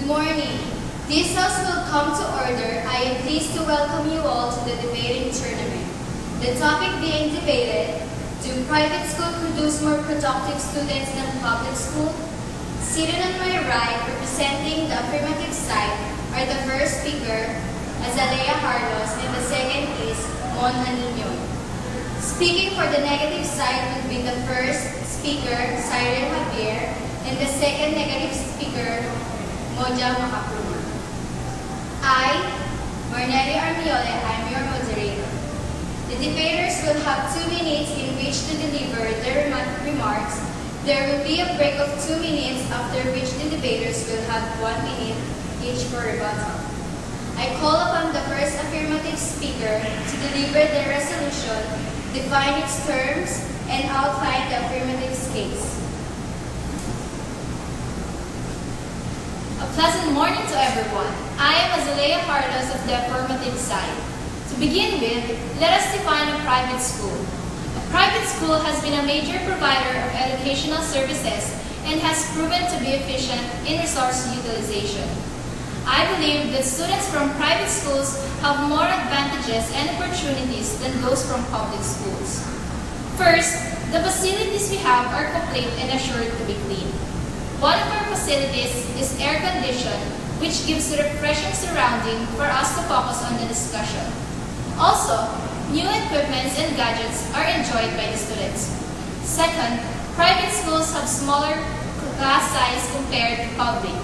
morning. This House will come to order. I am pleased to welcome you all to the debating tournament. The topic being debated: do private school produce more productive students than public school? Seated on my right, representing the affirmative side, are the first speaker, Azalea Carlos, and the second is Mon Anino. Speaking for the negative side would be the first speaker, Siren Javier, and the second negative speaker, Moja Makapuma. I, Marnelli Armiole, I'm your moderator. The debaters will have 2 minutes in which to deliver their remarks. There will be a break of 2 minutes, after which the debaters will have 1 minute each for rebuttal. I call upon the first affirmative speaker to deliver the resolution, define its terms, and outline the affirmative's case. A pleasant morning to everyone. I am Azalea Carlos of the affirmative side. To begin with, let us define a private school. A private school has been a major provider of educational services and has proven to be efficient in resource utilization. I believe that students from private schools have more advantages and opportunities than those from public schools. First, the facilities we have are complete and assured to be clean. One of our facilities is air conditioned, which gives a refreshing surrounding for us to focus on the discussion. Also, new equipments and gadgets are enjoyed by the students. Second, private schools have smaller class size compared to public.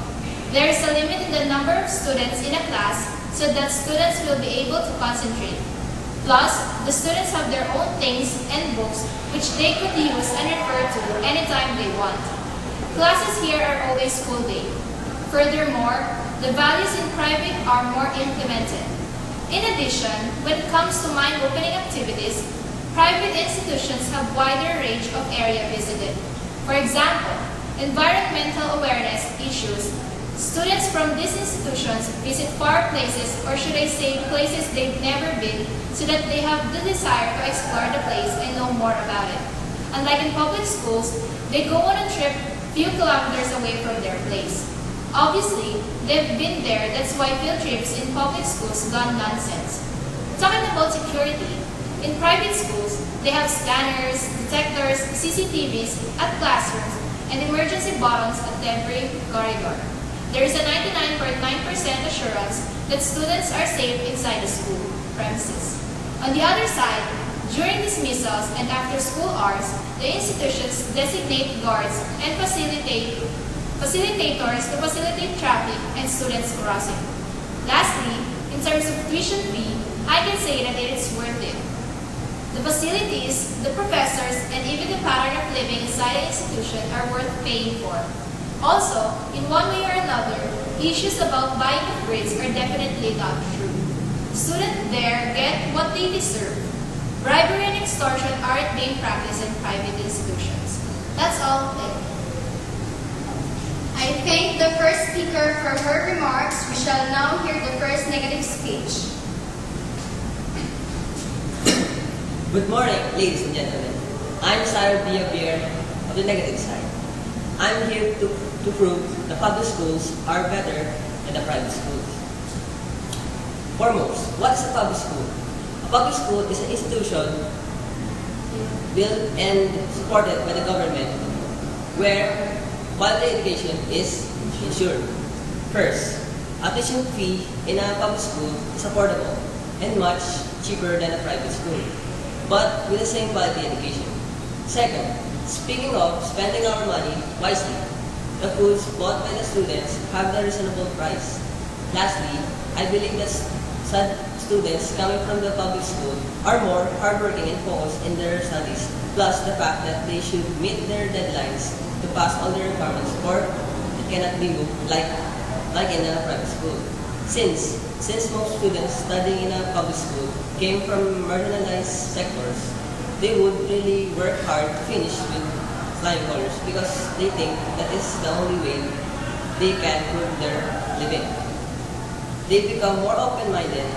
There is a limit in the number of students in a class so that students will be able to concentrate. Plus, the students have their own things and books which they could use and refer to anytime they want. Classes here are always full day. Furthermore, the values in private are more implemented. In addition, when it comes to mind-opening activities, private institutions have wider range of area visited. For example, environmental awareness issues. Students from these institutions visit far places, or should I say places they've never been, so that they have the desire to explore the place and know more about it. Unlike in public schools, they go on a trip few kilometers away from their place. Obviously, they've been there, that's why field trips in public schools gone nonsense. Talking about security, in private schools, they have scanners, detectors, CCTVs at classrooms, and emergency buttons at every corridor. There is a 99.9% assurance that students are safe inside the school premises. On the other side, during dismissals and after school hours, the institutions designate guards and facilitators to facilitate traffic and students crossing. Lastly, in terms of tuition fee, I can say that it is worth it. The facilities, the professors, and even the pattern of living inside the institution are worth paying for. Also, in one way or another, issues about buying of grades are definitely not true. Students there get what they deserve. Bribery and extortion aren't being practiced in private institutions. That's all. I thank the first speaker for her remarks. We shall now hear the first negative speech. Good morning, ladies and gentlemen. I'm Sarah Javier of the negative side. I'm here to prove the public schools are better than the private schools. Foremost, what is a public school? A public school is an institution built and supported by the government where quality education is ensured. First, a tuition fee in a public school is affordable and much cheaper than a private school, but with the same quality education. Second, speaking of spending our money wisely, the foods bought by the students have the reasonable price. Lastly, I believe that students coming from the public school are more hardworking and focused in their studies, plus the fact that they should meet their deadlines to pass all their requirements, or it cannot be moved like in a private school. Since most students studying in a public school came from marginalized sectors, they would really work hard to finish with flying colors because they think that is the only way they can prove their living. They become more open-minded,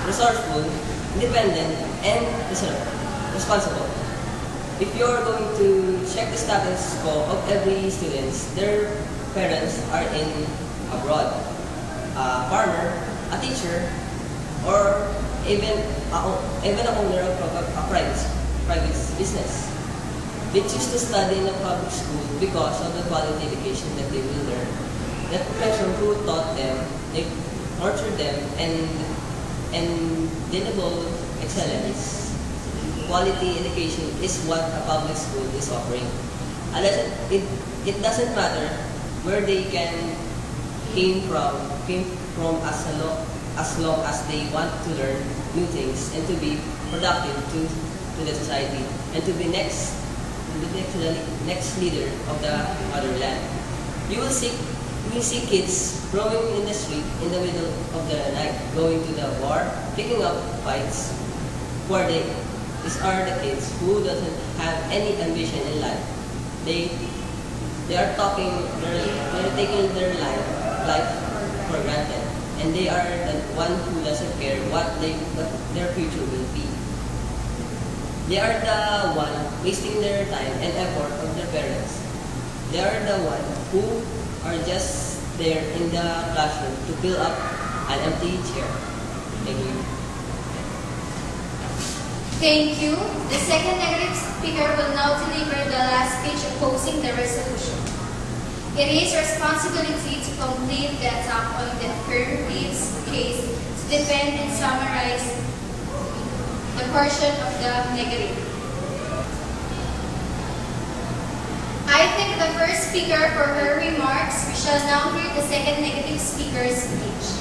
resourceful, independent, and responsible. If you're going to check the status quo of every student, their parents are in abroad. A farmer, a teacher, or even an owner of a private business. They choose to study in a public school because of the quality education that they will learn. The professor who taught them, they nurtured them, and enable excellence. Quality education is what a public school is offering. It doesn't matter where they came from as long as they want to learn new things and to be productive to the society and to be the next leader of the motherland. You will see kids roaming in the street in the middle of the night, going to the bar, picking up fights. Who are they? These are the kids who doesn't have any ambition in life. They are they're taking their life for granted, and they are the one who doesn't care what their future will be. They are the one wasting their time and effort of their parents. They are the one who are just there in the classroom to fill up an empty chair. Thank you. Thank you. The second negative speaker will now deliver the last speech opposing the resolution. It is responsibility to complete the attack on the affirmative's case to defend and summarize the portion of the negative. I thank the first speaker for her remarks. We shall now hear the second negative speaker's speech.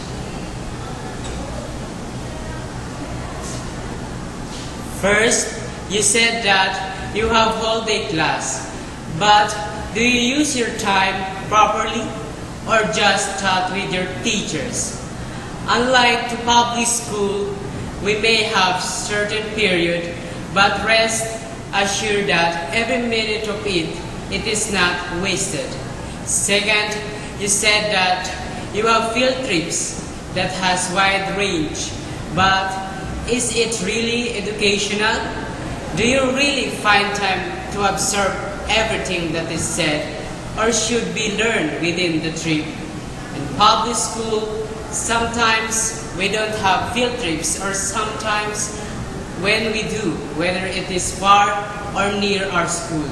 First, you said that you have whole day class, but do you use your time properly or just chat with your teachers? Unlike to public school, we may have certain period, but rest assured that every minute of it is not wasted. Second, you said that you have field trips that has wide range, but is it really educational? Do you really find time to absorb everything that is said, or should be learned within the trip? In public school, sometimes we don't have field trips, or sometimes when we do, whether it is far or near our school.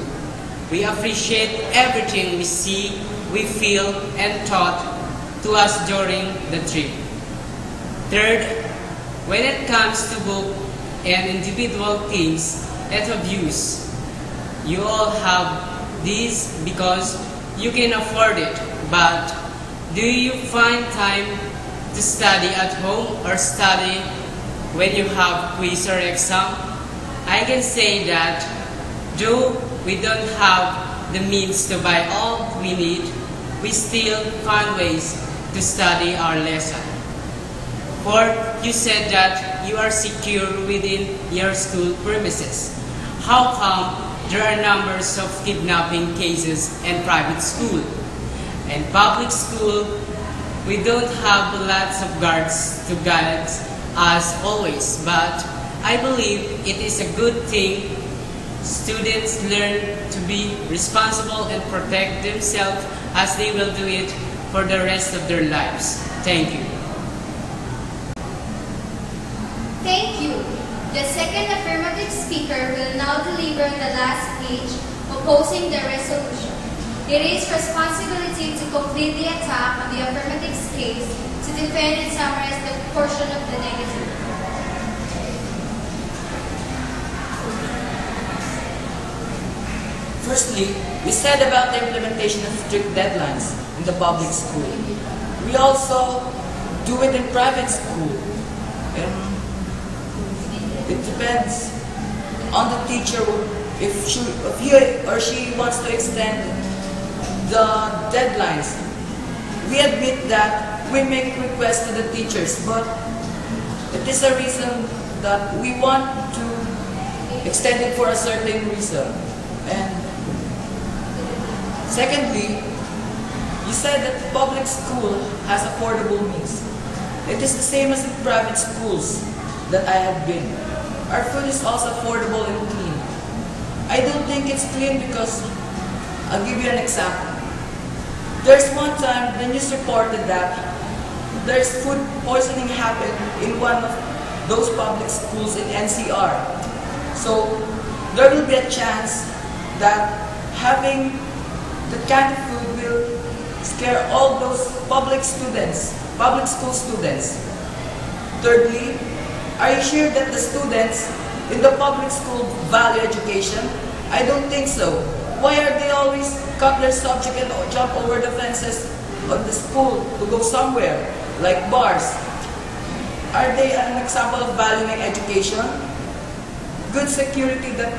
We appreciate everything we see, we feel, and taught to us during the trip. Third, when it comes to book and individual things and views, you all have these because you can afford it, but do you find time to study at home or study when you have quiz or exam? I can say that though we don't have the means to buy all we need, we still find ways to study our lesson. Fourth, you said that you are secure within your school premises. How come there are numbers of kidnapping cases in private school? In public school, we don't have lots of guards to guide us always, but I believe it is a good thing students learn to be responsible and protect themselves as they will do it for the rest of their lives. Thank you. Thank you. The second affirmative speaker will now deliver the last speech opposing the resolution. It is responsibility to complete the attack on the affirmative's case to defend and summarize the portion of the negative. Firstly, we said about the implementation of strict deadlines in the public school. We also do it in private school. And it depends on the teacher if he or she wants to extend the deadlines. We admit that we make requests to the teachers, but it is a reason that we want to extend it for a certain reason. And secondly, you said that public school has affordable means. It is the same as in private schools that I have been. Our food is also affordable and clean. I don't think it's clean because, I'll give you an example. There's one time the news reported that there's food poisoning happened in one of those public schools in NCR. So there will be a chance that having the kind of food will scare all those public school students. Thirdly, are you sure that the students in the public school value education? I don't think so. Why are they always cut their subject and jump over the fences of the school to go somewhere, like bars? Are they an example of valuing education? Good security that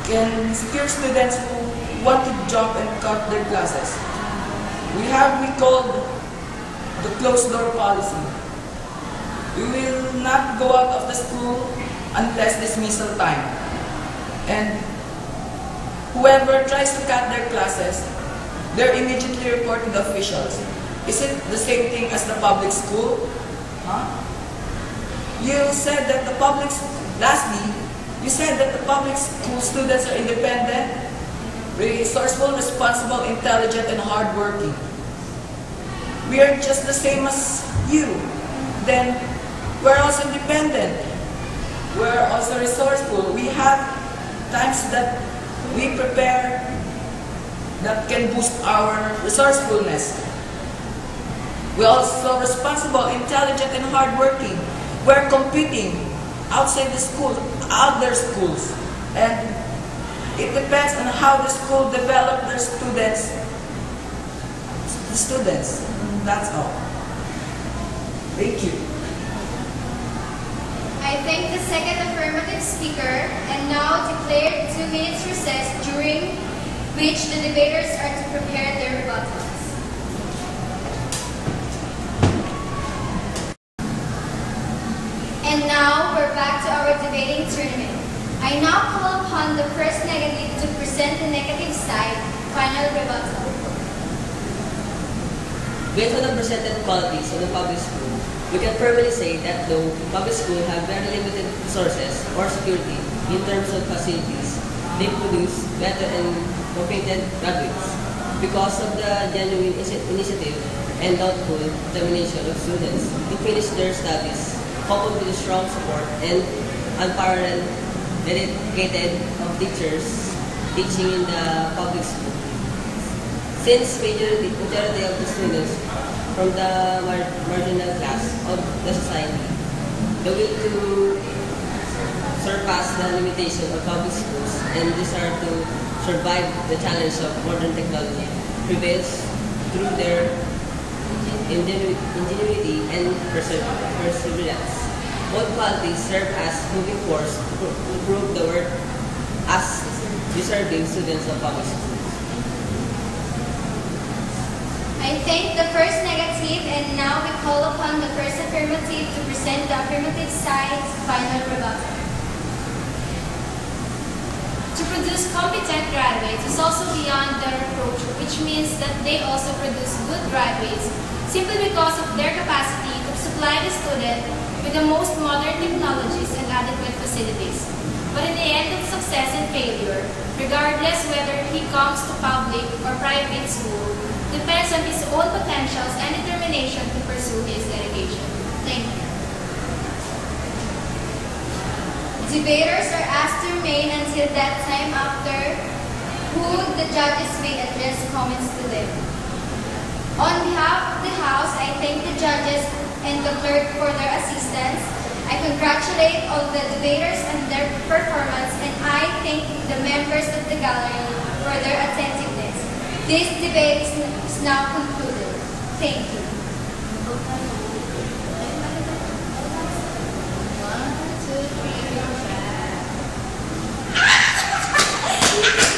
can secure students who want to jump and cut their classes. We called the closed door policy. We will not go out of the school unless dismissal time. And whoever tries to cut their classes, they're immediately reported to the officials. Is it the same thing as the public school? Huh? Lastly, you said that the public school students are independent, resourceful, responsible, intelligent, and hardworking. We are just the same as you. Then we're also independent. We're also resourceful. We have times that we prepare that can boost our resourcefulness. We're also responsible, intelligent, and hardworking. We're competing outside the school, other schools. And it depends on how the school develop their students. The students. That's all. Thank you. I thank the second affirmative speaker and now declare 2 minutes recess during which the debaters are to prepare their rebuttals. And now we're back to our debating tournament. I now call upon the first negative to present the negative side, final rebuttal. Based on the presented qualities of the public school, we can firmly say that though public schools have very limited resources or security in terms of facilities, they produce better and competent graduates because of the genuine initiative and thoughtful determination of students to finish their studies, coupled with the strong support and unparalleled dedicated of teachers teaching in the public school. Since majority of the students from the marginal class of the society, the will to surpass the limitation of public schools and desire to survive the challenge of modern technology prevails through their ingenuity and perseverance. Both qualities serve as moving force to prove the worth as deserving students of public schools. I thank the first negative and now we call upon the first affirmative to present the affirmative side's final rebuttal. To produce competent graduates is also beyond their reproach, which means that they also produce good graduates simply because of their capacity to supply the student with the most modern technologies and adequate facilities. But in the end of success and failure, regardless whether he comes to public or private school, depends on his own potentials and determination to pursue his education. Thank you. Debaters are asked to remain until that time after who the judges may address comments to them. On behalf of the House, I thank the judges and the clerk for their assistance. I congratulate all the debaters on their performance and I thank the members of the gallery for their attentiveness. This debate is now concluded. Thank you. One, two, three, 4, 5.